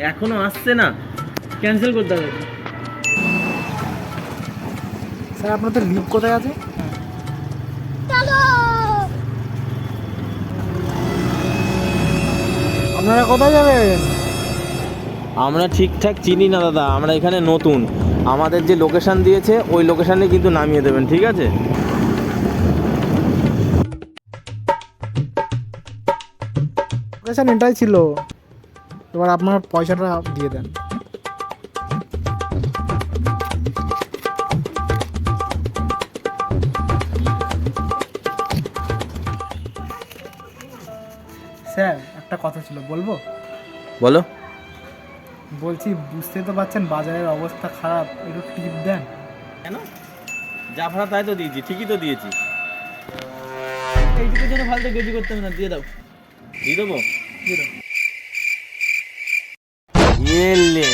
এখনো আসছে না, ক্যান্সেল করতে হবে। স্যার আপনাদের লিভ কোথায় আছে? আপনারা কোথায় যাবেন? আমরা ঠিকঠাক চিনি না দাদা, আমরা এখানে নতুন। আমাদের যে লোকেশান দিয়েছে ওই লোকেশানে কিন্তু নামিয়ে দেবেন, ঠিক আছে? লোকেশন এটাই ছিল, এবার আপনার পয়সাটা দিয়ে দেন। স্যার একটা কথা ছিল, বলবো? বলো। বলছি বুঝতেই তো পারছেন বাজারের অবস্থা খারাপ, একটু টিপ দেন। কেন? যা ভাড়া তাই তো দিয়েছি, ঠিকই তো দিয়েছি। এইটুকুর জন্য ফালতু গেজি করতে হবে না, দিয়ে দাও। দিয়ে দেবো। দিয়ে দাও। এলে